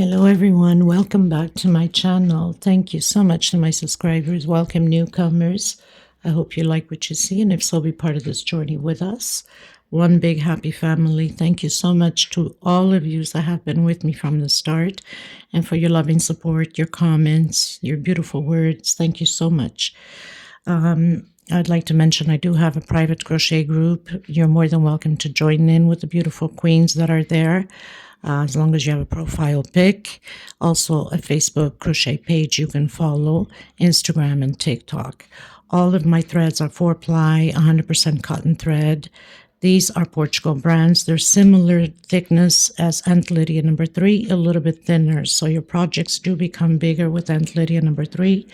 Hello everyone, welcome back to my channel. Thank you so much to my subscribers. Welcome newcomers. I hope you like what you see, and if so, be part of this journey with us. One big happy family. Thank you so much to all of you that have been with me from the start, and for your loving support, your comments, your beautiful words. Thank you so much. I'd like to mention I do have a private crochet group. You're more than welcome to join in with the beautiful queens that are there. As long as you have a profile pic. Also a Facebook crochet page you can follow, Instagram and TikTok. All of my threads are 4-ply, 100% cotton thread. These are Portugal brands. They're similar thickness as Aunt Lydia number 3, a little bit thinner. So your projects do become bigger with Aunt Lydia number 3.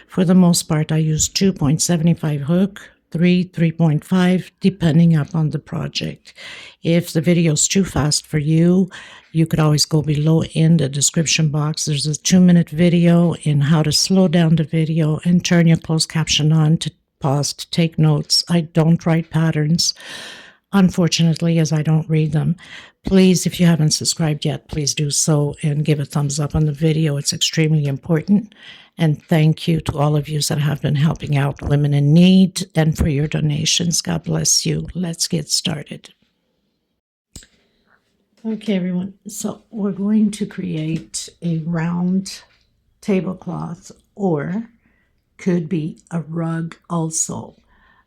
For the most part, I use 2.75 hook, 3.5, depending upon the project. If the video is too fast for you, you could always go below in the description box. There's a 2-minute video in how to slow down the video and turn your closed caption on to pause to take notes. I don't write patterns, unfortunately, as I don't read them. Please, if you haven't subscribed yet, please do so and give a thumbs up on the video. It's extremely important. And thank you to all of you that have been helping out women in need and for your donations. God bless you. Let's get started. Okay, everyone. So we're going to create a round tablecloth, or could be a rug also.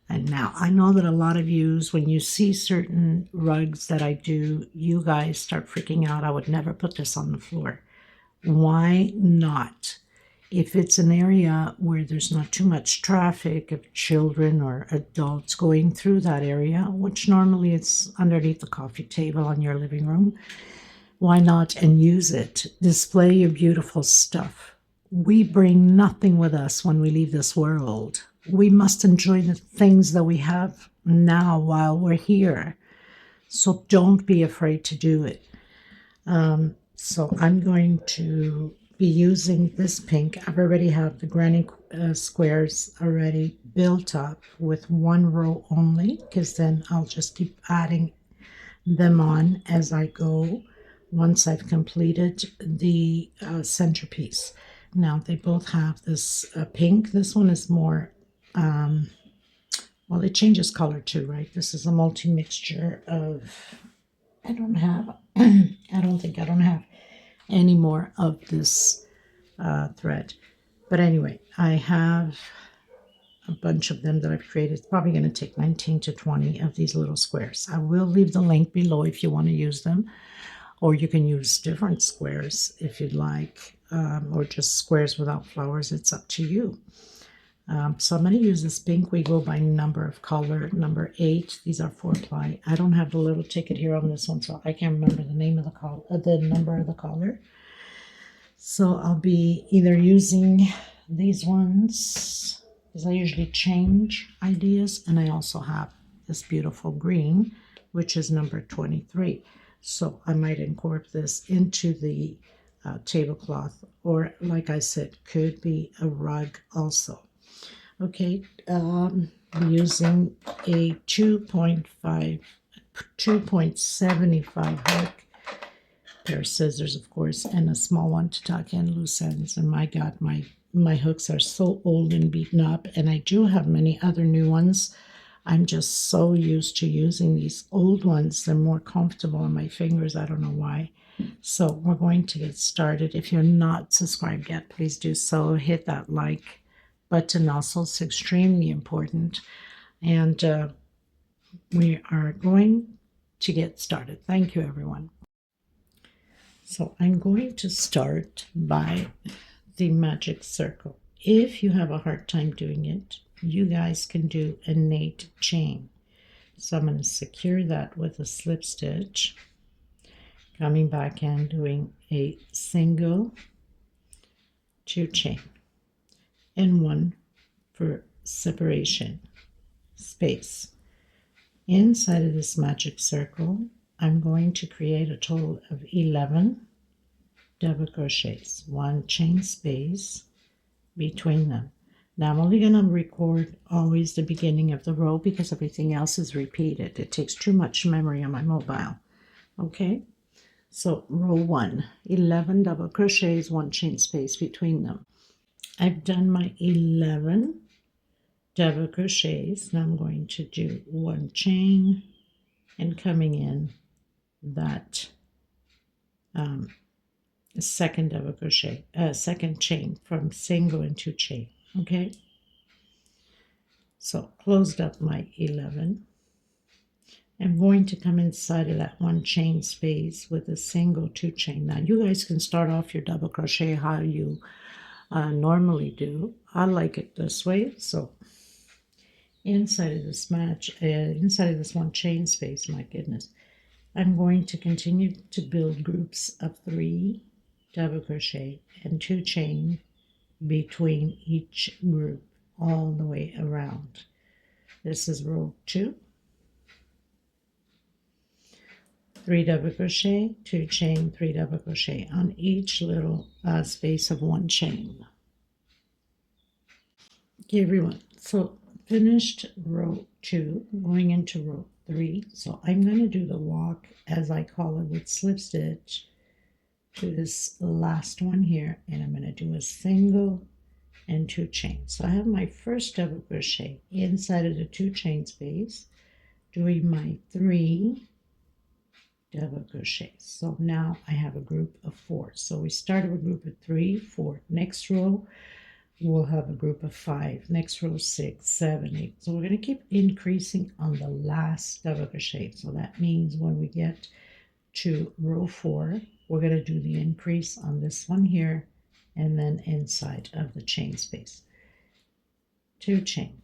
And now I know that a lot of you, when you see certain rugs that I do, you guys start freaking out. I would never put this on the floor. Why not? If it's an area where there's not too much traffic of children or adults going through that area, which normally it's underneath the coffee table on your living room, why not and use it? Display your beautiful stuff. We bring nothing with us when we leave this world. We must enjoy the things that we have now while we're here. So don't be afraid to do it. So I'm going to be using this pink. I've already have the granny squares already built up with one row only, because then I'll just keep adding them on as I go once I've completed the centerpiece. Now they both have this pink. This one is more, well, it changes color too, right? This is a multi-mixture of, I don't think I don't have any more of this thread. But anyway, I have a bunch of them that I've created. It's probably going to take 19 to 20 of these little squares. I will leave the link below if you want to use them, or you can use different squares if you'd like, or just squares without flowers. It's up to you. So I'm going to use this pink. We go by number of color, number 8. These are 4-ply. I don't have the little ticket here on this one, so I can't remember the name of the color, the number of the collar. So I'll be either using these ones, because I usually change ideas, and I also have this beautiful green, which is number 23. So I might incorporate this into the tablecloth, or like I said, could be a rug also. Okay, I'm using a 2.75 hook, pair of scissors, of course, and a small one to tuck in loose ends. And my God, my hooks are so old and beaten up, and I do have many other new ones. I'm just so used to using these old ones. They're more comfortable on my fingers. I don't know why. So we're going to get started. If you're not subscribed yet, please do so. Hit that like button also. It's extremely important. And we are going to get started. Thank you, everyone. So I'm going to start by the magic circle. If you have a hard time doing it, you guys can do a knit chain. So I'm going to secure that with a slip stitch, coming back and doing a single 2 chain and 1 for separation space. Inside of this magic circle, I'm going to create a total of 11 double crochets, 1 chain space between them. Now I'm only going to record always the beginning of the row because everything else is repeated. It takes too much memory on my mobile. Okay, So row 1, 11 double crochets, 1 chain space between them. I've done my 11 double crochets. Now I'm going to do 1 chain and coming in that second double crochet, second chain from single into chain. Okay, so closed up my 11. I'm going to come inside of that 1 chain space with a single 2 chain. Now you guys can start off your double crochet how you normally do. I like it this way. So inside of this inside of this 1 chain space, my goodness, I'm going to continue to build groups of 3 double crochet and 2 chain between each group all the way around. This is row 2. 3 double crochet, 2 chain, 3 double crochet on each little space of 1 chain. Okay, everyone, so finished row 2, going into row 3. So I'm going to do the walk, as I call it, with slip stitch to this last one here, and I'm going to do a single and 2 chains. So I have my first double crochet inside of the 2 chain space, doing my 3 double crochets. So now I have a group of 4. So we started with a group of 3, 4. Next row we'll have a group of 5. Next row 6, 7, 8. So we're going to keep increasing on the last double crochet. So that means when we get to row 4, we're going to do the increase on this one here and then inside of the chain space. 2 chain.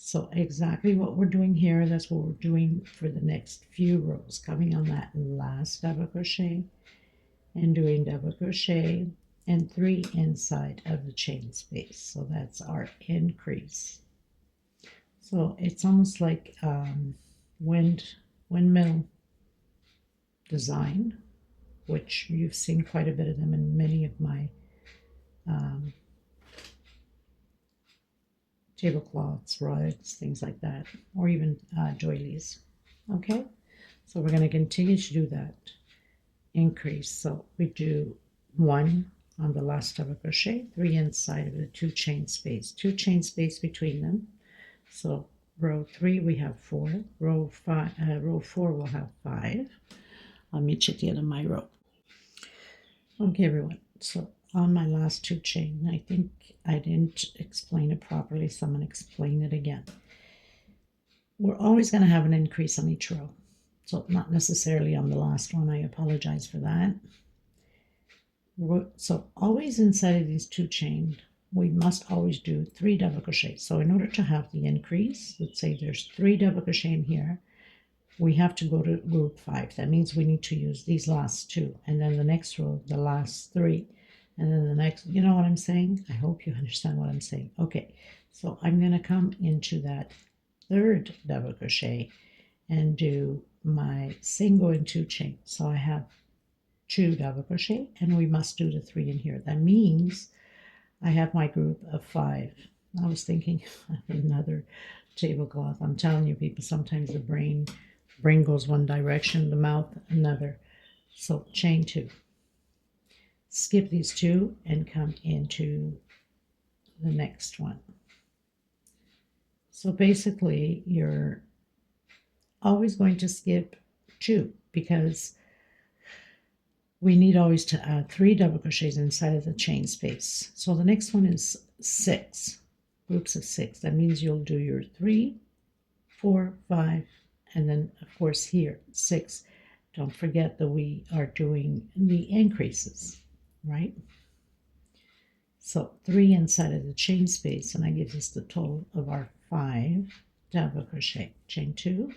So exactly what we're doing here, that's what we're doing for the next few rows, coming on that last double crochet and doing double crochet and 3 inside of the chain space. So that's our increase. So it's almost like windmill design, which you've seen quite a bit of them in many of my tablecloths, rugs, things like that, or even doilies. Okay, so we're going to continue to do that increase. So we do 1 on the last double crochet, 3 inside of the 2 chain space, 2 chain space between them. So row 3 we have 4, row 4 we'll have 5. I'll meet you at the end of my row. Okay, everyone, so on my last 2 chain, I think I didn't explain it properly, so I'm going to explain it again. We're always going to have an increase on each row, so not necessarily on the last one. I apologize for that. So always inside of these 2 chain, we must always do 3 double crochets. So in order to have the increase, let's say there's 3 double crochet in here, we have to go to group 5. That means we need to use these last 2, and then the next row, the last 3, and then the next, you know what I'm saying? I hope you understand what I'm saying. Okay, so I'm going to come into that 3rd double crochet and do my single and 2 chain. So I have 2 double crochet, and we must do the 3 in here. That means I have my group of 5. I was thinking of another tablecloth. I'm telling you, people, sometimes the brain goes one direction, the mouth another. So chain 2. Skip these 2 and come into the next one. So basically you're always going to skip 2 because we need always to add 3 double crochets inside of the chain space. So the next one is 6, groups of 6. That means you'll do your 3, 4, 5, and then of course here 6. Don't forget that we are doing the increases, right? So 3 inside of the chain space, and that gives us the total of our 5 double crochet. Chain 2,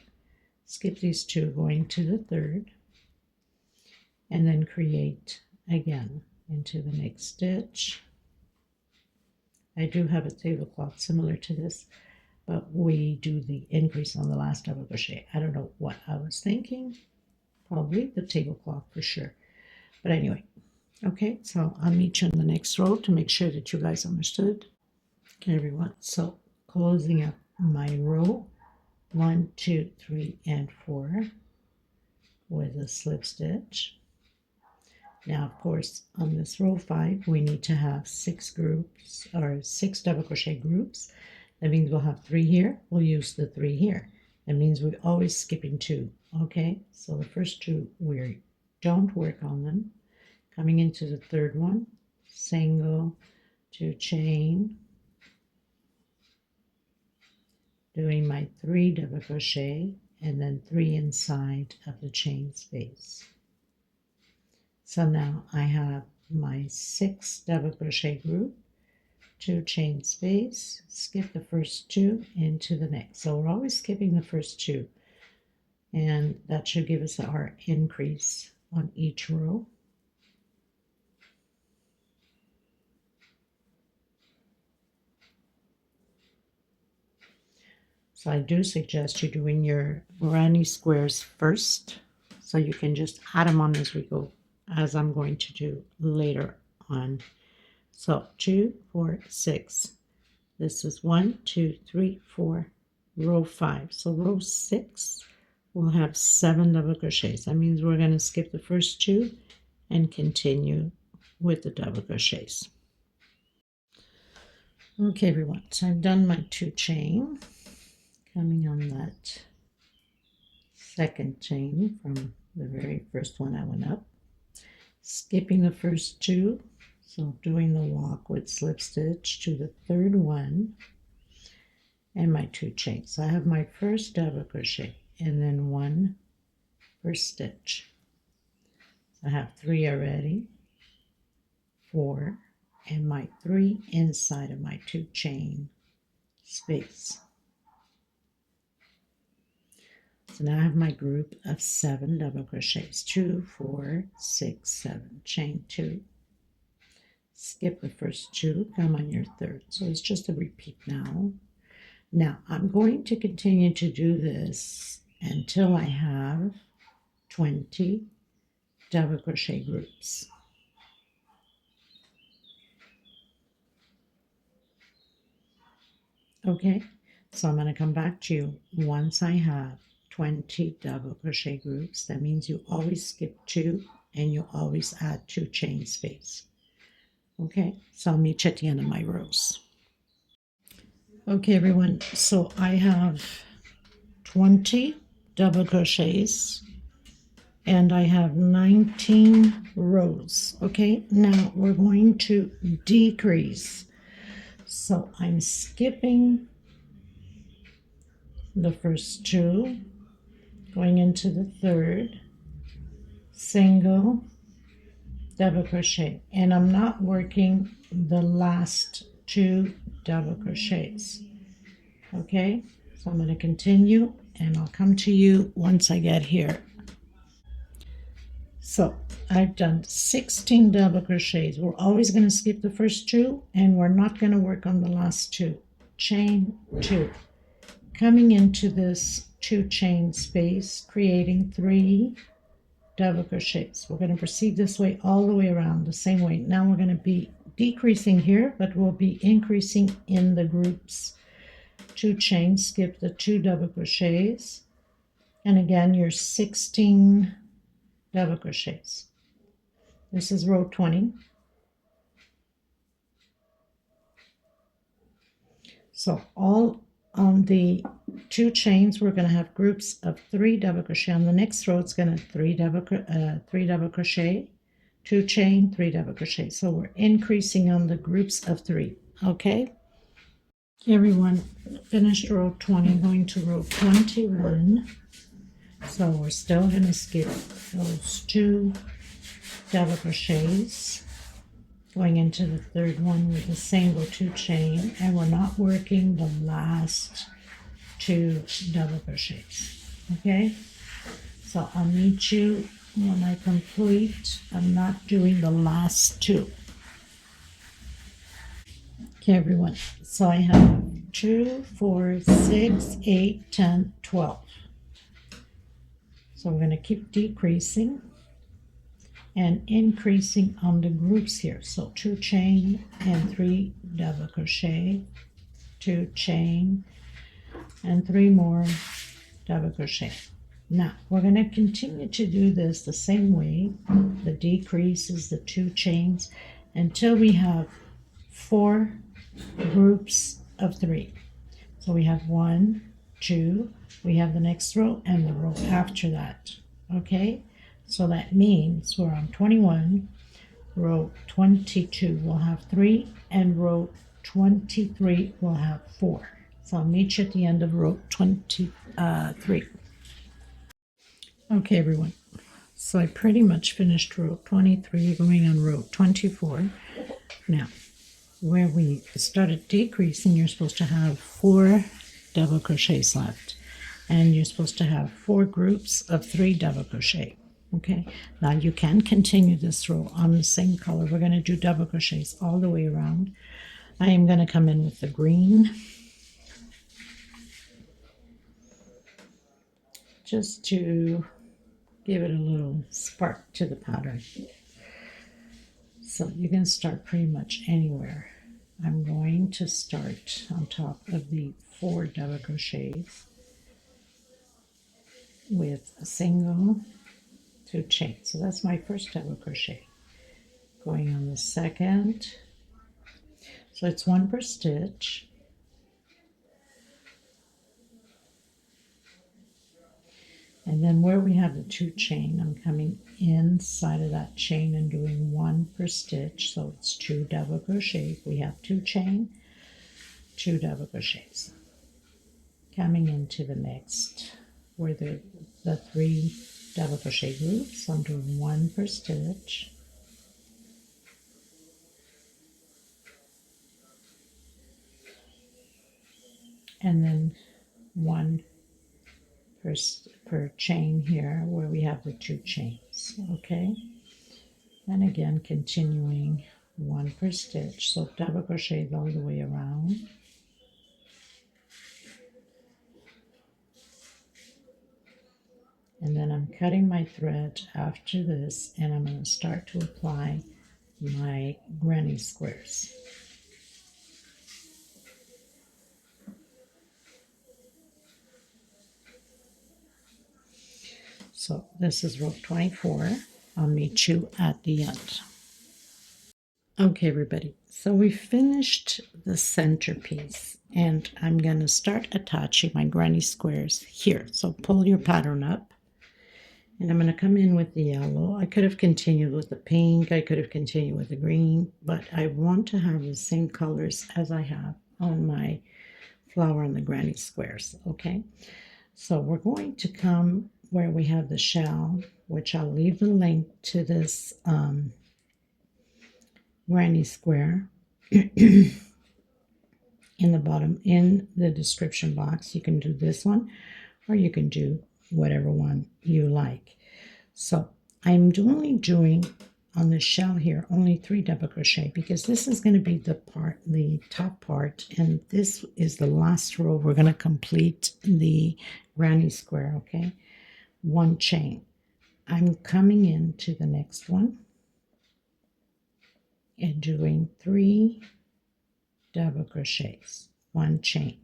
skip these 2 going to the 3rd, and then create again into the next stitch. I do have a tablecloth similar to this, but we do the increase on the last double crochet. I don't know what I was thinking, probably the tablecloth for sure, but anyway. Okay, so I'll meet you in the next row to make sure that you guys understood. Okay, everyone, so closing up my row 1, 2, 3, and 4 with a slip stitch. Now, of course, on this row 5, we need to have 6 groups or 6 double crochet groups. That means we'll have 3 here. We'll use the 3 here. That means we're always skipping 2. Okay, so the first 2 we don't work on them. Coming into the third one, single, 2 chain, doing my 3 double crochet, and then 3 inside of the chain space. So now I have my 6 double crochet group, 2 chain space, skip the first 2 into the next. So we're always skipping the first 2, and that should give us our increase on each row. So I do suggest you doing your granny squares first, so you can just add them on as we go, as I'm going to do later on. So 2, 4, 6. This is 1, 2, 3, 4, row 5. So row 6 will have 7 double crochets. That means we're going to skip the first 2 and continue with the double crochets. Okay, everyone, so I've done my 2 chain. Coming on that second chain from the very first one I went up, skipping the first 2, so doing the walk with slip stitch to the third one, and my 2 chains. So I have my first double crochet and then 1 first stitch. So I have 3 already, 4, and my 3 inside of my 2 chain space. So now I have my group of 7 double crochets, 2, 4, 6, 7, chain 2, skip the first 2, come on your third. So it's just a repeat now. Now I'm going to continue to do this until I have 20 double crochet groups. Okay, so I'm going to come back to you once I have 20 double crochet groups. That means you always skip 2 and you always add 2 chain space. Okay, so I'll meet you at the end of my rows. Okay, everyone, so I have 20 double crochets and I have 19 rows. Okay, now we're going to decrease. So I'm skipping the first 2, going into the third, single, double crochet, and I'm not working the last 2 double crochets. Okay, so I'm going to continue and I'll come to you once I get here. So I've done 16 double crochets. We're always going to skip the first 2 and we're not going to work on the last 2. Chain 2, coming into this 2 chain space, creating 3 double crochets. We're going to proceed this way all the way around, the same way. Now we're going to be decreasing here, but we'll be increasing in the groups. 2 chains, skip the 2 double crochets, and again your 16 double crochets. This is row 20. So all on the 2 chains, we're going to have groups of 3 double crochet. On the next row, it's going to 3 double crochet, 2 chain, 3 double crochet. So we're increasing on the groups of 3. Okay, everyone, finished row 20, going to row 21. So we're still going to skip those 2 double crochets, going into the third one with a single 2 chain, and we're not working the last 2 double crochets. Okay, so I'll meet you when I complete. I'm not doing the last 2. Okay, everyone, so I have 2, 4, 6, 8, 10, 12. So we're going to keep decreasing and increasing on the groups here. So 2 chain and 3 double crochet, 2 chain and 3 more double crochet. Now we're going to continue to do this the same way, the decreases, the 2 chains, until we have 4 groups of 3. So we have 1, 2, we have the next row and the row after that. Okay, so that means we're on 21, row 22 will have 3, and row 23 will have 4. So I'll meet you at the end of row 23. Okay, everyone. So I pretty much finished row 23, going on row 24. Now, where we started decreasing, you're supposed to have 4 double crochets left, and you're supposed to have 4 groups of 3 double crochet. Okay, now you can continue this row on the same color. We're going to do double crochets all the way around. I am going to come in with the green, just to give it a little spark to the pattern. So you can start pretty much anywhere. I'm going to start on top of the 4 double crochets with a single, 2 chains. So that's my first double crochet. Going on the second, so it's 1 per stitch. And then where we have the 2 chain, I'm coming inside of that chain and doing 1 per stitch. So it's 2 double crochet. We have 2 chain, 2 double crochets. Coming into the next, where the 3 double crochet groups, so I'm doing 1 per stitch. And then 1 per chain here where we have the 2 chains. Okay, and again continuing 1 per stitch, so double crochet all the way around. And then I'm cutting my thread after this, and I'm going to start to apply my granny squares. So this is row 24. I'll meet you at the end. Okay, everybody. So we finished the centerpiece, and I'm going to start attaching my granny squares here. So pull your pattern up, and I'm going to come in with the yellow. I could have continued with the pink. I could have continued with the green, but I want to have the same colors as I have on my flower and the granny squares. Okay, so we're going to come where we have the shell, which I'll leave the link to this granny square in the bottom in the description box. You can do this one, or you can do whatever one you like. So I'm only doing on the shell here only 3 double crochet, because this is going to be the top part, and this is the last row. We're going to complete the granny square. Okay, 1 chain. I'm coming into the next one and doing 3 double crochets, 1 chain.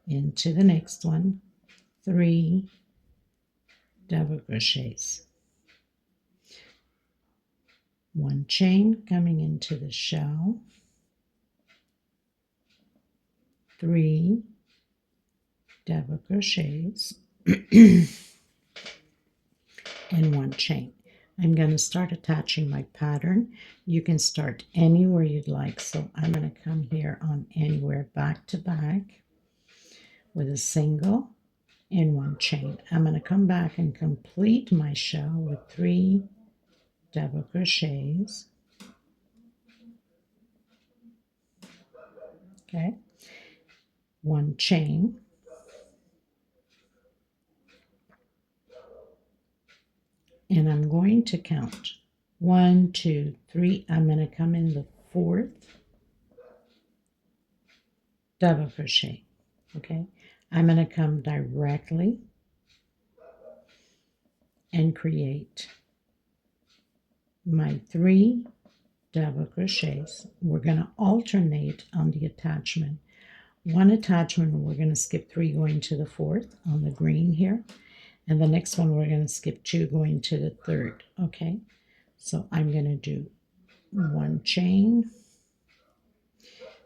Into the next one, 3 double crochets, 1 chain. Coming into the shell, 3 double crochets and 1 chain. I'm going to start attaching my pattern. You can start anywhere you'd like. So I'm going to come here on anywhere, back to back, with a single and 1 chain. I'm going to come back and complete my shell with 3 double crochets. Okay, 1 chain. And I'm going to count 1, 2, 3. I'm going to come in the 4th double crochet. Okay, I'm going to come directly and create my 3 double crochets. We're going to alternate on the attachment. 1 attachment, we're going to skip 3 going to the 4th on the green here. And the next one we're going to skip 2 going to the third. Okay, so I'm going to do 1 chain.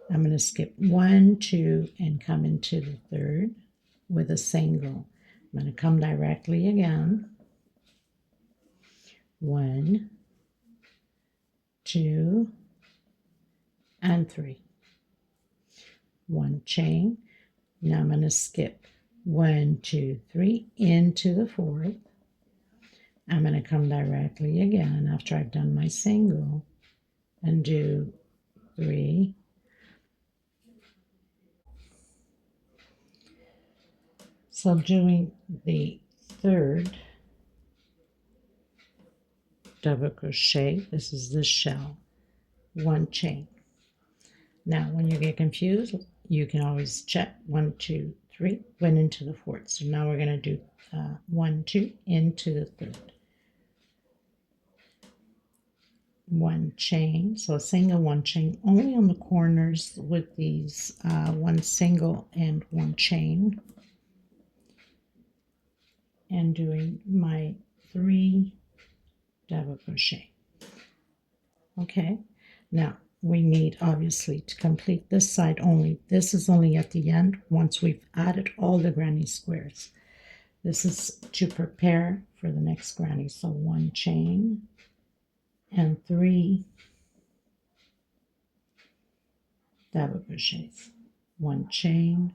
I'm going to skip 1, 2, and come into the third with a single. I'm going to come directly again. 1, 2, and 3. 1 chain. Now I'm going to skip 1, 2, 3 into the fourth. I'm going to come directly again after I've done my single and do 3. So doing the third double crochet, this is the shell, 1 chain. Now when you get confused, you can always check 1, 2, 3, went into the fourth. So now we're going to do 1, 2 into the third. 1 chain, so a single 1 chain only on the corners with these 1 single and 1 chain, and doing my 3 double crochet. Okay, now we need obviously to complete this side only. This is only at the end once we've added all the granny squares. This is to prepare for the next granny. So 1 chain and 3 double crochets. 1 chain,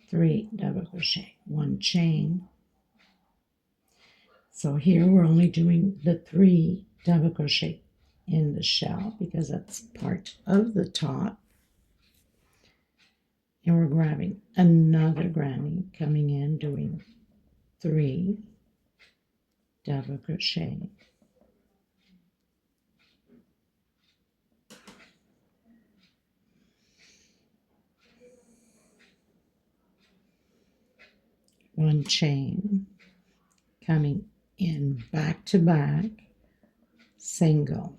3 double crochet, 1 chain. So here we're only doing the 3 double crochet in the shell because that's part of the top. And we're grabbing another granny, coming in, doing 3 double crochet. One chain, coming in back to back, single,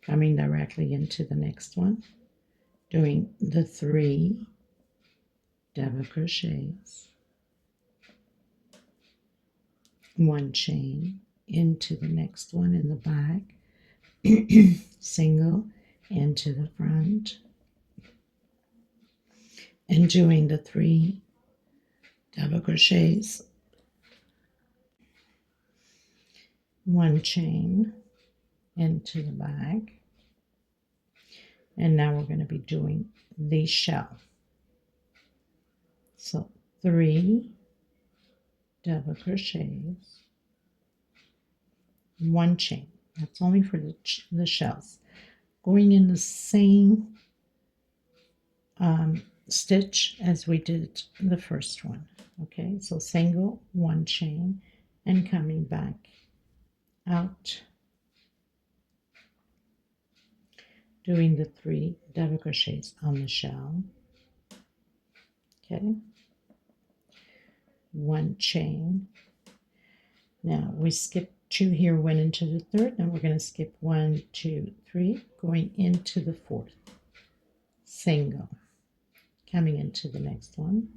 coming directly into the next one, doing the 3 double crochets, 1 chain into the next one in the back, single into the front, and doing the 3 double crochets, 1 chain into the back, and now we're going to be doing the shell. So 3 double crochets, 1 chain. That's only for the shells. Going in the same stitch as we did the first one. Okay, so single, 1 chain, and coming back out, doing the 3 double crochets on the shell. Okay, 1 chain. Now we skipped 2 here, went into the third. Now we're going to skip 1, 2, 3, going into the fourth, single, coming into the next one,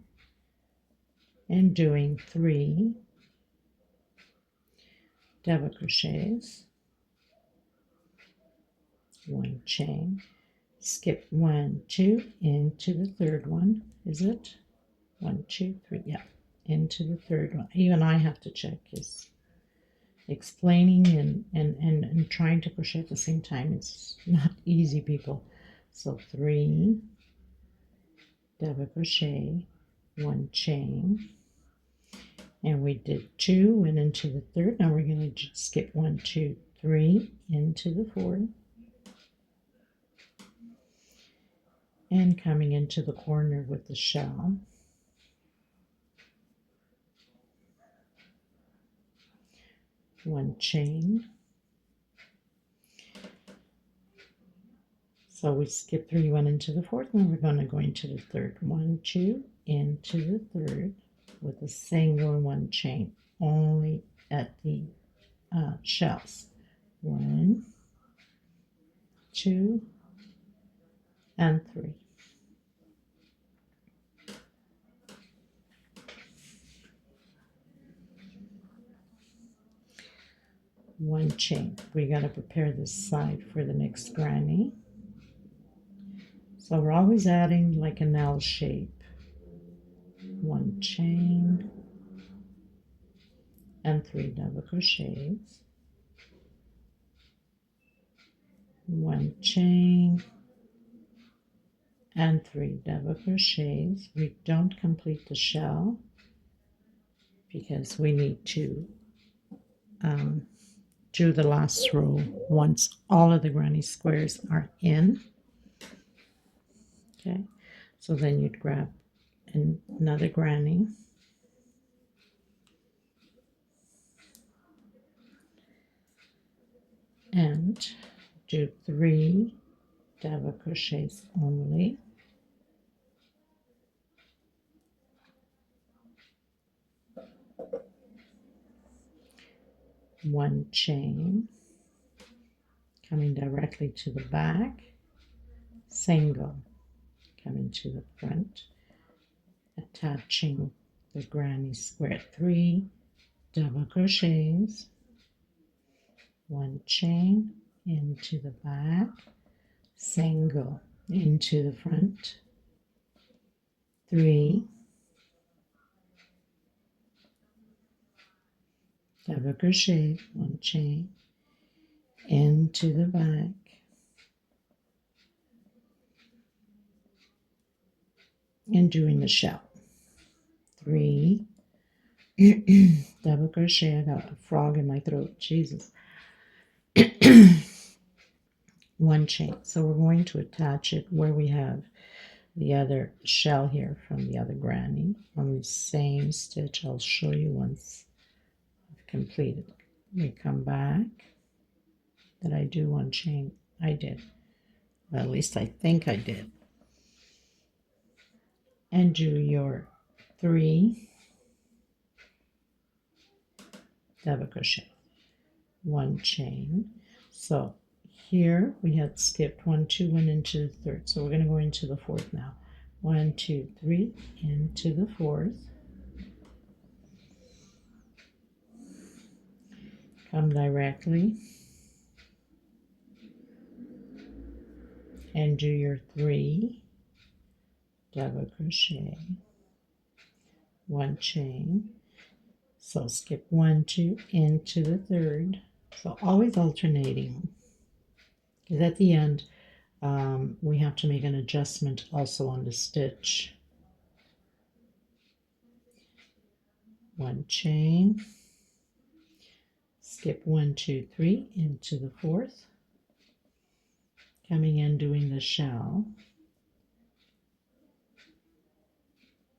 and doing 3 double crochets, 1 chain, skip 1, 2 into the third one. Is it 1, 2, 3? Yeah, into the third one. Even I have to check, because explaining and trying to crochet at the same time is not easy, people. So 3 double crochet, 1 chain, and we did 2, went into the third. Now we're going to skip 1, 2, 3 into the fourth, and coming into the corner with the shell, 1 chain. So we skipped 3, went into the fourth, and we're going to go into the third. 1, 2, into the third with a single and 1 chain only at the shells. 1, 2, and 3. One chain. We got to prepare this side for the next granny. So we're always adding like an L shape. One chain and 3 double crochets. One chain and 3 double crochets. We don't complete the shell because we need to do the last row once all of the granny squares are in. Okay, so then you'd grab another granny and do 3 double crochets only. One chain coming directly to the back, single coming to the front, attaching the granny square, 3 double crochets, one chain into the back, single into the front, 3 double crochet, one chain into the back, and doing the shell. 3 double crochet. I got a frog in my throat, Jesus. One chain. So we're going to attach it where we have the other shell here from the other granny on the same stitch. I'll show you once I've completed. We come back. Did I do one chain? I did. Well, at least I think I did. And do your 3 double crochet, one chain. So here we had skipped 1, 2, went into the third. So we're going to go into the fourth now. 1, 2, 3, into the fourth. Come directly and do your 3 double crochet, one chain. So skip 1, 2 into the third. So always alternating, because at the end we have to make an adjustment also on the stitch. One chain, skip 1, 2, 3 into the fourth, coming in doing the shell.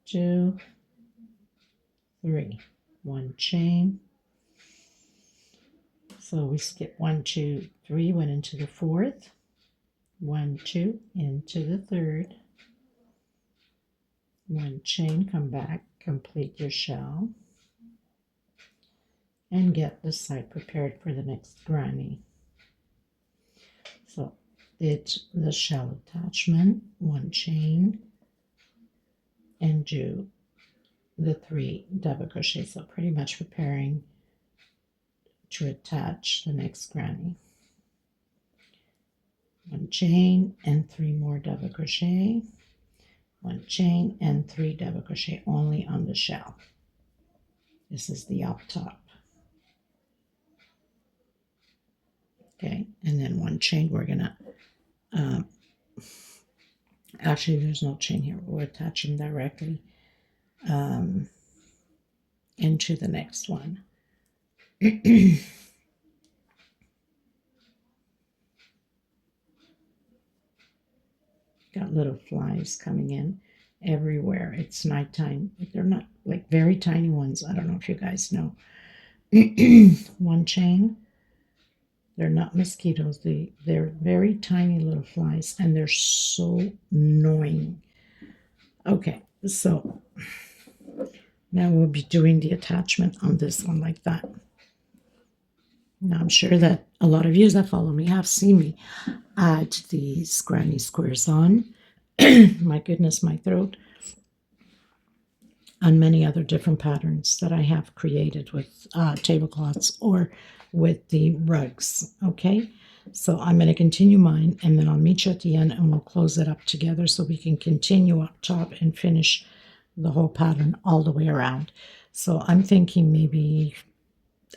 2, 3, one chain. So we skip 1, 2, 3, went into the fourth, 1, 2 into the third, one chain, come back, complete your shell, and get the side prepared for the next granny. So it's the shell attachment, one chain, and do the 3 double crochet. So pretty much preparing to attach the next granny. One chain and 3 more double crochet, one chain and 3 double crochet only on the shell. This is the up top. Okay, and then one chain. We're gonna actually there's no chain here. We're attaching directly into the next one. Got little flies coming in everywhere. It's nighttime. They're not like very tiny ones. I don't know if you guys know. One chain. They're not mosquitoes. They're very tiny little flies, and they're so annoying. Okay, so now we'll be doing the attachment on this one like that. Now, I'm sure that a lot of you that follow me have seen me add these granny squares on. My goodness, my throat. On many other different patterns that I have created with tablecloths or with the rugs. Okay, so I'm going to continue mine, and then I'll meet you at the end and we'll close it up together so we can continue up top and finish the whole pattern all the way around. So I'm thinking maybe,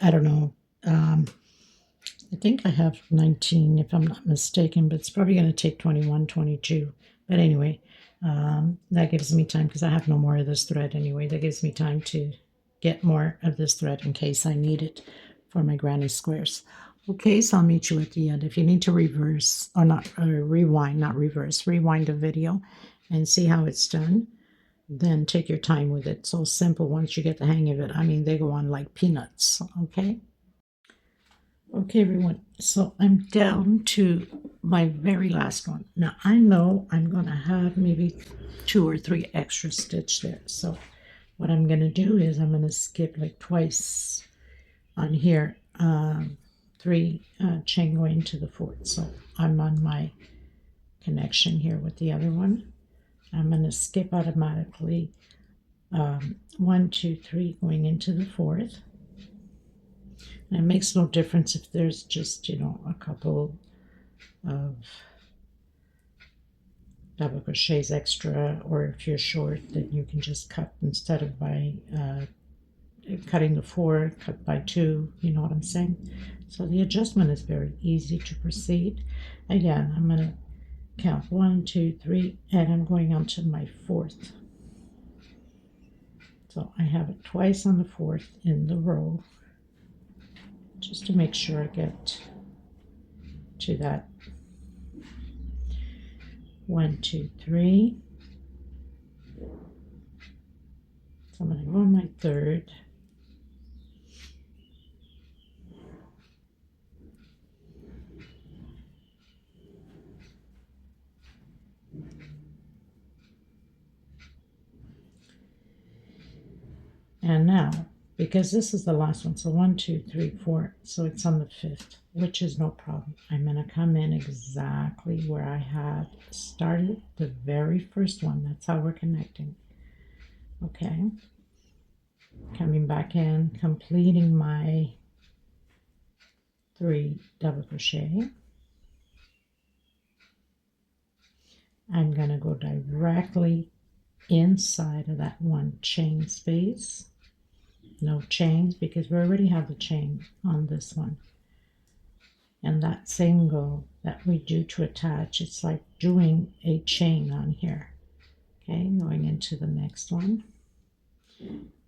I don't know, I think I have 19 if I'm not mistaken, but it's probably going to take 21, 22. But anyway, that gives me time because I have no more of this thread anyway. That gives me time to get more of this thread in case I need it for my granny squares. Okay, so I'll meet you at the end. If you need to reverse or not rewind, not reverse, rewind the video and see how it's done, then take your time with it. So simple once you get the hang of it. I mean, they go on like peanuts, okay? Okay, everyone, so I'm down to my very last one. Now, I know I'm going to have maybe 2 or 3 extra stitch there. So what I'm going to do is I'm going to skip like twice on here, 3 chain going to the 4th. So I'm on my connection here with the other one. I'm going to skip automatically 1, 2, 3 going into the 4th. And it makes no difference if there's just, you know, a couple of double crochets extra, or if you're short, then you can just cut instead of by cutting the 4, cut by 2, you know what I'm saying? So the adjustment is very easy to proceed. Again, I'm going to count 1, 2, 3, and I'm going on to my 4th. So I have it twice on the 4th in the row, just to make sure I get to that 1, 2, 3. So I'm going to go on my 3rd. And now, because this is the last one, so 1, 2, 3, 4, so it's on the 5th, which is no problem. I'm going to come in exactly where I had started the very first one. That's how we're connecting. Okay. Coming back in, completing my 3 double crochet. I'm going to go directly inside of that 1 chain space. No chains because we already have the chain on this one. And that single that we do to attach, it's like doing a chain on here. Okay, going into the next one.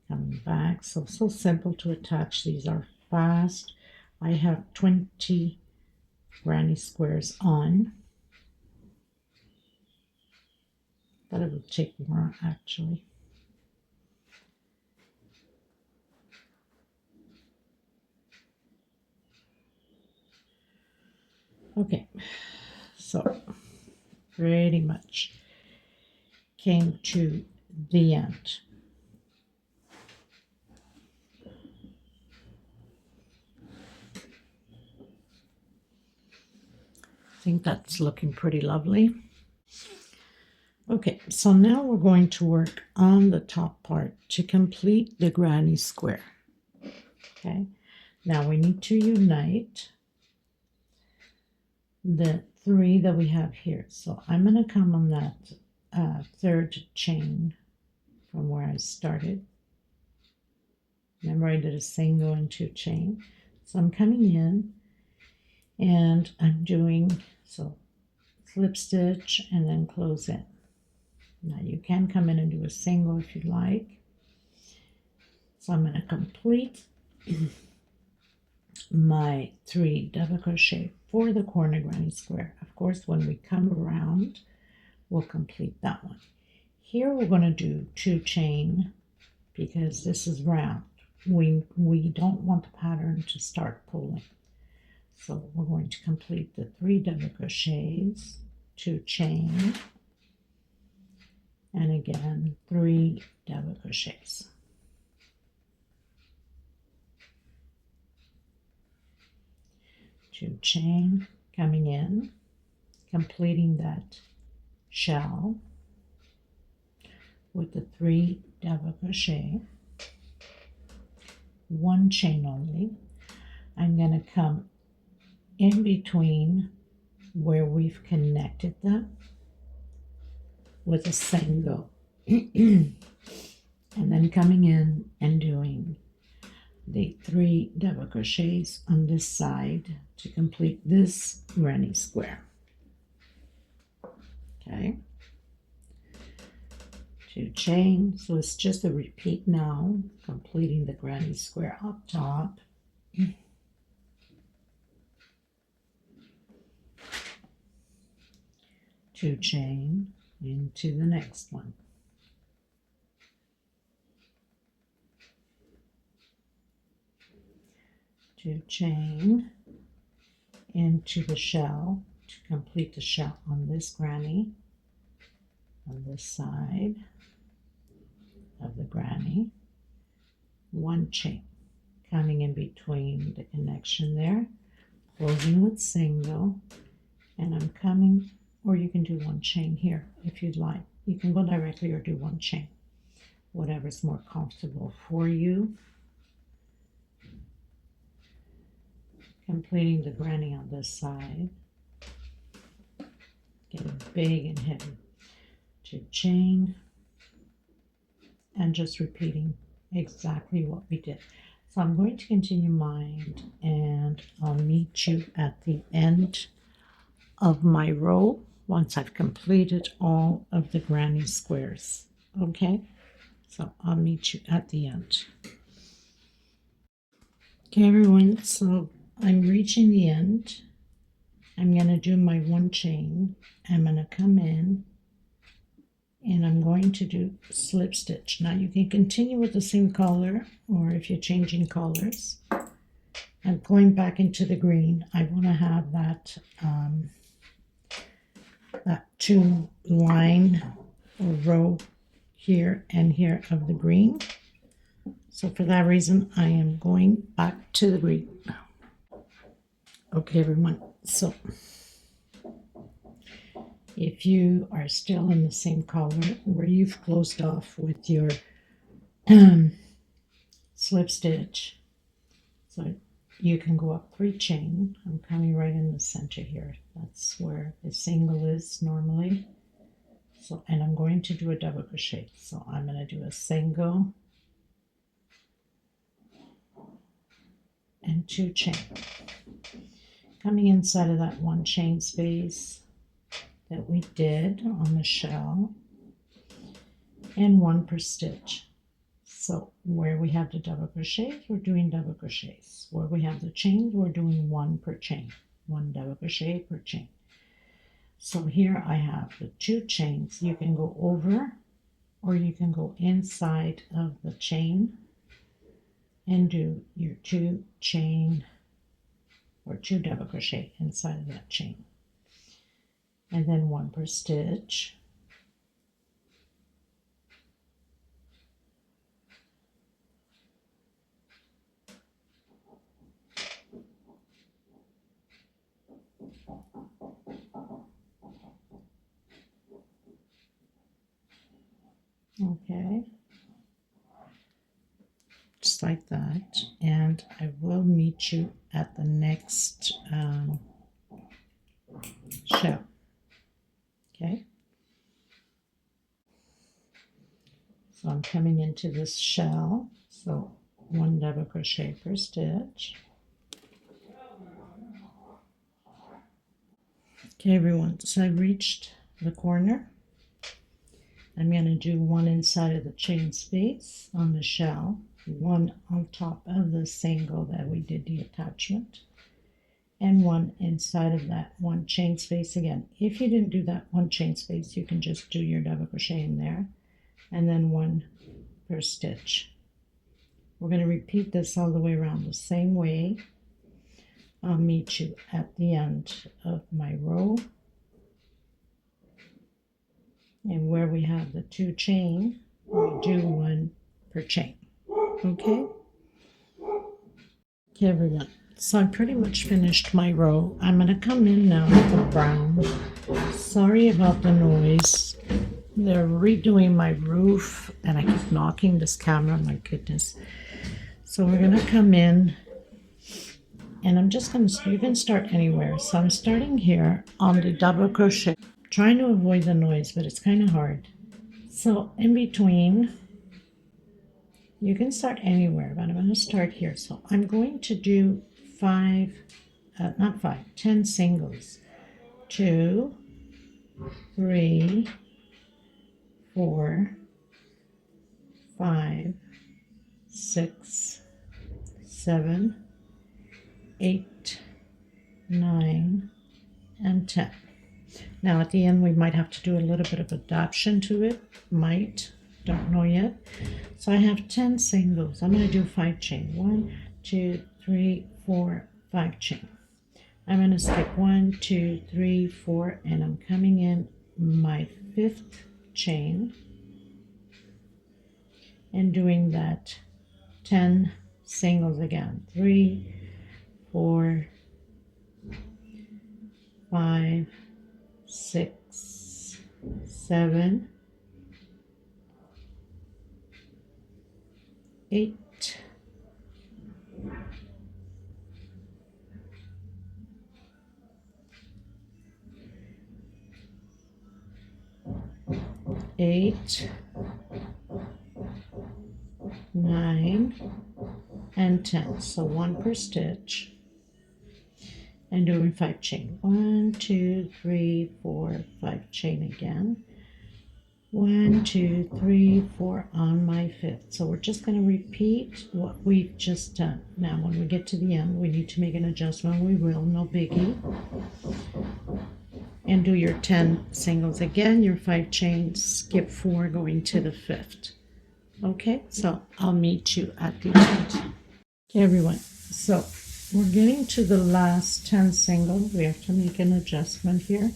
Coming back. So simple to attach. These are fast. I have 20 granny squares on. Thought it would take more actually. Okay, so pretty much came to the end. I think that's looking pretty lovely. Okay, so now we're going to work on the top part to complete the granny square. Okay, now we need to unite the 3 that we have here. So I'm going to come on that 3rd chain from where I started. Remember I did a single and 2 chain. So I'm coming in and I'm doing slip stitch and then close in. Now you can come in and do a single if you like. So I'm going to complete my 3 double crochet for the corner granny square. Of course, when we come around, we'll complete that one. Here we're going to do 2 chain because this is round. We don't want the pattern to start pulling. So we're going to complete the 3 double crochets, 2 chain, and again 3 double crochets. 2 chain, coming in, completing that shell with the 3 double crochet, 1 chain only. I'm going to come in between where we've connected them with a single and then coming in and doing the 3 double crochets on this side to complete this granny square. Okay, 2 chain, so it's just a repeat now, completing the granny square up top. 2 chain into the next one. 2 chain into the shell to complete the shell on this granny, on this side of the granny. 1 chain coming in between the connection there, closing with single, and I'm coming, or you can do 1 chain here if you'd like. You can go directly or do 1 chain, whatever's more comfortable for you. Completing the granny on this side, getting big and heavy. 2 chain, and just repeating exactly what we did. So I'm going to continue mine, and I'll meet you at the end of my row once I've completed all of the granny squares. Okay, so I'll meet you at the end. Okay everyone, so I'm reaching the end. I'm going to do my 1 chain. I'm going to come in and I'm going to do slip stitch. Now you can continue with the same color, or if you're changing colors, I'm going back into the green. I want to have that that 2 line or row here and here of the green. So for that reason, I am going back to the green. Okay, everyone, so if you are still in the same color where you've closed off with your slip stitch, so you can go up 3 chain. I'm coming right in the center here. That's where the single is normally. So, and I'm going to do a double crochet. So I'm going to do a single and 2 chain. Coming inside of that 1 chain space that we did on the shell, and 1 per stitch. So where we have the double crochets, we're doing double crochets. Where we have the chains, we're doing 1 per chain, 1 double crochet per chain. So here I have the 2 chains. You can go over or you can go inside of the chain and do your 2 chain or 2 double crochet inside of that chain, and then 1 per stitch. Okay, just like that, and I will meet you at the next shell. Okay, so I'm coming into this shell, so 1 double crochet per stitch. Okay everyone, so I reached the corner. I'm going to do 1 inside of the chain space on the shell, 1 on top of the single that we did the attachment, and 1 inside of that 1 chain space again. If you didn't do that 1 chain space, you can just do your double crochet in there, and then 1 per stitch. We're going to repeat this all the way around the same way. I'll meet you at the end of my row. And where we have the 2 chain, we do 1 per chain. Okay? Okay, everyone. So I pretty much finished my row. I'm going to come in now with the brown. Sorry about the noise. They're redoing my roof and I keep knocking this camera, my goodness. So we're going to come in and I'm just going to, you can start anywhere. So I'm starting here on the double crochet, trying to avoid the noise, but it's kind of hard. So in between, you can start anywhere, but I'm going to start here. So I'm going to do 10 singles. 2, 3, 4, 5, 6, 7, 8, 9, and 10. Now at the end we might have to do a little bit of adaptation to it. Don't know yet. So I have 10 singles. I'm going to do 5 chain. 1, 2, 3, 4, 5 chain. I'm going to skip 1, 2, 3, 4, and I'm coming in my 5th chain and doing that 10 singles again. 3, 4, 5, 6, 7, 8, 9, and 10. So 1 per stitch. And doing 5 chain. 1, 2, 3, 4, 5 chain again. 1, 2, 3, 4 on my 5th. So we're just going to repeat what we've just done. Now when we get to the end, we need to make an adjustment. We will, no biggie. And do your 10 singles again, your 5 chains, skip 4 going to the 5th. Okay, so I'll meet you at the end. Okay, everyone, so we're getting to the last 10 singles. We have to make an adjustment here.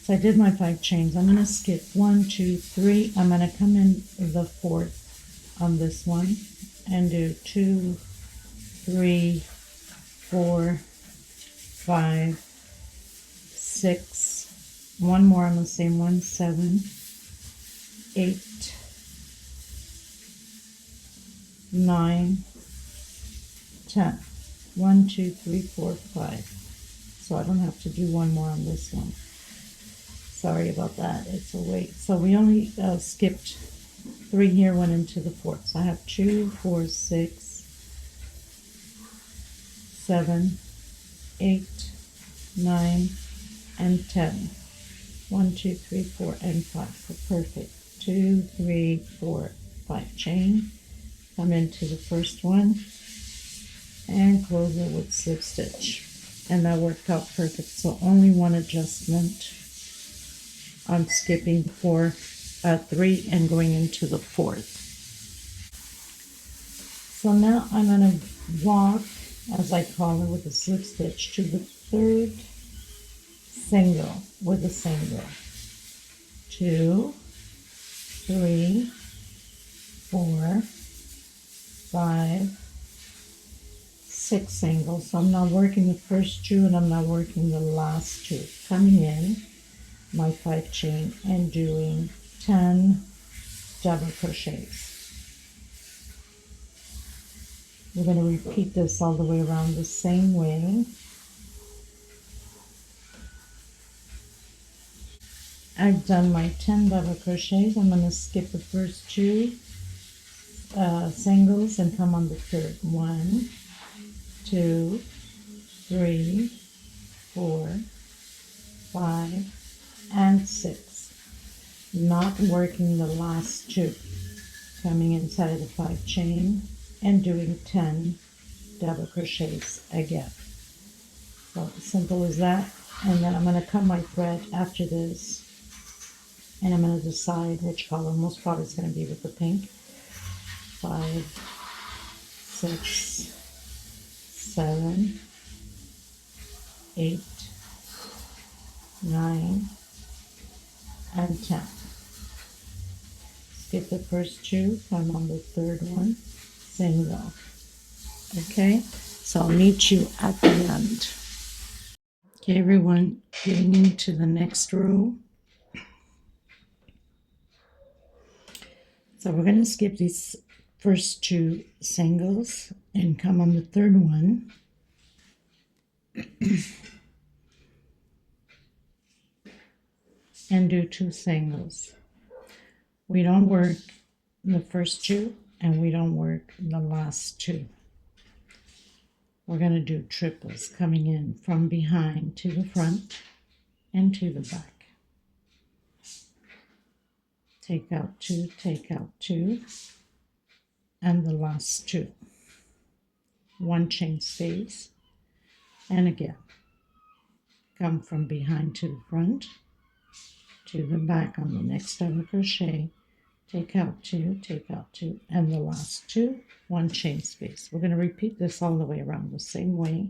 So I did my 5 chains. I'm going to skip 1, 2, 3. I'm going to come in the 4th on this one and do 2, 3, 4, 5, 6, one more on the same one, 7, 8, 9, 10. 1, 2, 3, 4, 5. So I don't have to do one more on this one. Sorry about that. It's a wait. So we only skipped 3 here, went into the 4th. So I have 2, 4, 6, 7, 8, 9, and 10. 1, 2, 3, 4, and 5. So perfect. 2, 3, 4, 5 chain. Come into the first one and close it with slip stitch. And that worked out perfect. So only one adjustment. I'm skipping 3 and going into the 4th. So now I'm going to walk, as I call it, with a slip stitch to the 3rd single with a single. 2, 3, 4, 5, 6 singles. So I'm not working the first 2 and I'm not working the last 2. Coming in my 5 chain and doing 10 double crochets. We're going to repeat this all the way around the same way. I've done my 10 double crochets. I'm going to skip the first 2 singles and come on the 3rd. 1, 2, 3, 4, 5, and 6. Not working the last 2. Coming inside of the 5 chain and doing 10 double crochets again. So simple as that. And then I'm going to cut my thread after this. And I'm going to decide which color. Most probably it's going to be with the pink. 5, 6, 7, 8, 9, and 10. Skip the first 2, come on the 3rd one, single. Okay, So I'll meet you at the end. Okay, everyone, getting into the next row. So we're going to skip these first two singles and come on the third one. And do two singles. We don't work the first two and we don't work the last two. We're going to do triples coming in from behind to the front and to the back. Take out two, and the last two. One chain space, and again, come from behind to the front, to the back on the next double crochet, take out two, and the last two, one chain space. We're going to repeat this all the way around the same way.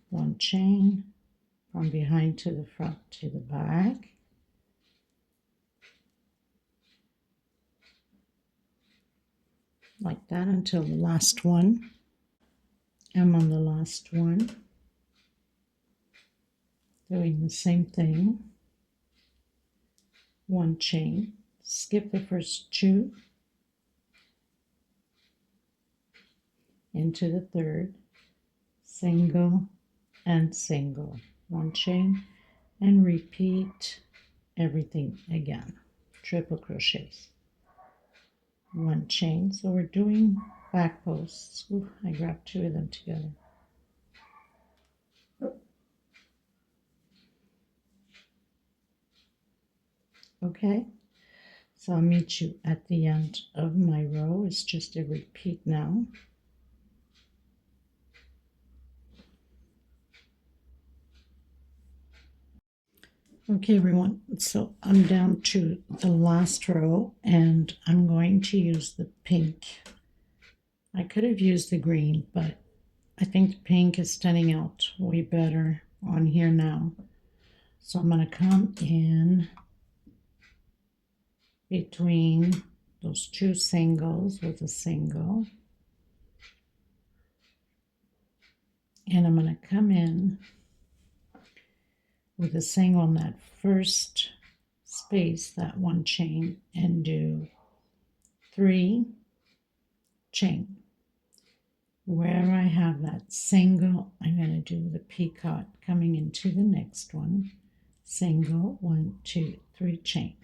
One chain from behind to the front to the back. Like that until the last one. I'm on the last one. Doing the same thing. One chain. Skip the first two. Into the third. Single and single. One chain. And repeat everything again. Triple crochets. One chain. So we're doing back posts. Ooh, I grabbed two of them together. Okay, so I'll meet you at the end of my row. It's just a repeat now. Okay, everyone, so I'm down to the last row and I'm going to use the pink. I could have used the green, but I think the pink is standing out way better on here now. So I'm going to come in between those two singles with a single. And I'm going to come in with a single on that first space, that one chain, and do 3 chain. Where I have that single, I'm going to do the peacock coming into the next one. Single, 1, 2, 3 chain.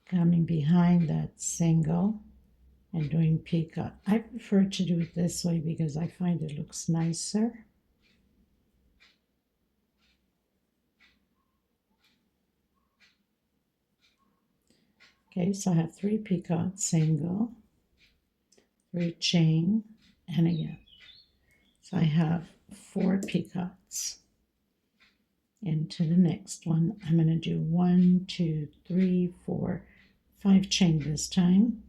Coming behind that single and doing peacock. I prefer to do it this way because I find it looks nicer. Okay, so I have 3 peacock, single, 3 chain, and again. So I have 4 peacocks. Into the next one, I'm going to do 1, 2, 3, 4, 5 chain this time.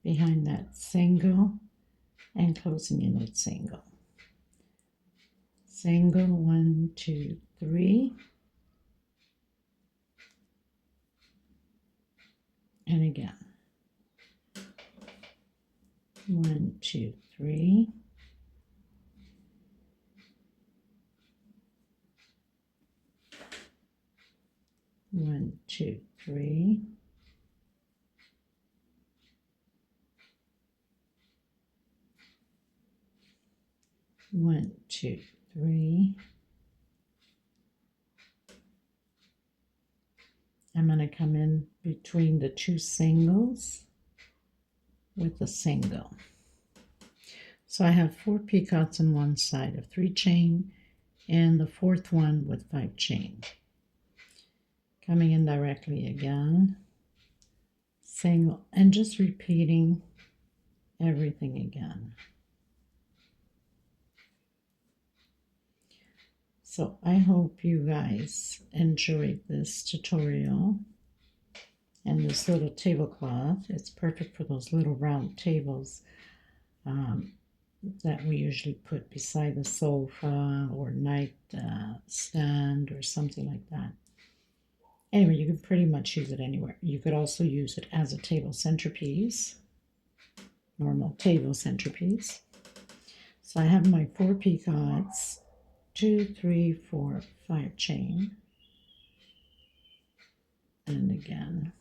Behind that single and closing in with single. Single, 1, 2, 3. And again. 1, 2, 3. One, two, three. One, two, three. I'm going to come in between the two singles with a single. So I have 4 peacocks on one side of 3 chain and the 4th one with 5 chain. Coming in directly again, single, and just repeating everything again. So I hope you guys enjoyed this tutorial and this little tablecloth. It's perfect for those little round tables that we usually put beside the sofa or night stand or something like that. Anyway, you can pretty much use it anywhere. You could also use it as a table centerpiece, normal table centerpiece. So I have my 4 peacocks, 2, 3, 4, 5 chain, and again.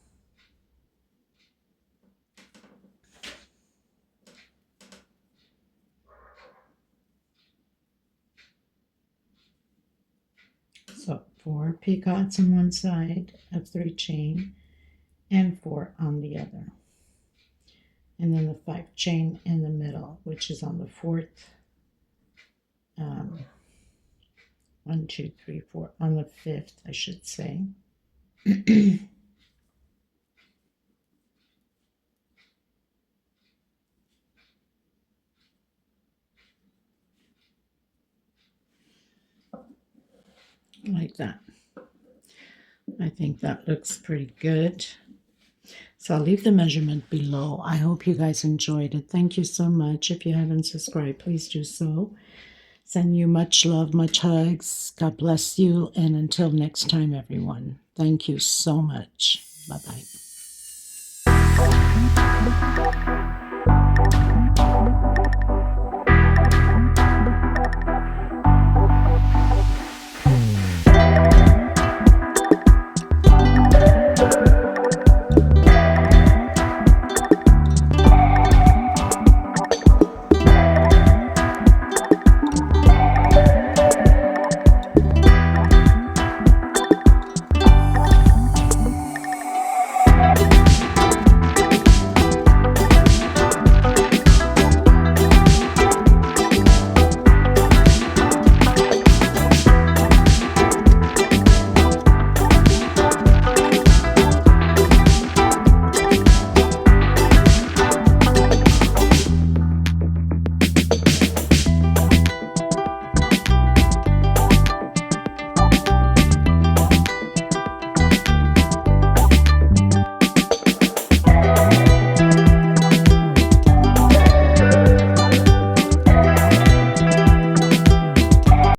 So 4 peacocks on one side of 3 chain and 4 on the other. And then the 5 chain in the middle, which is on the 4th. 1, 2, 3, 4, on the 5th, I should say. Like that. I think that looks pretty good. So I'll leave the measurement below. I hope you guys enjoyed it. Thank you so much. If you haven't subscribed, please do so. Send you much love, much hugs. God bless you. And until next time, everyone, thank you so much. Bye-bye.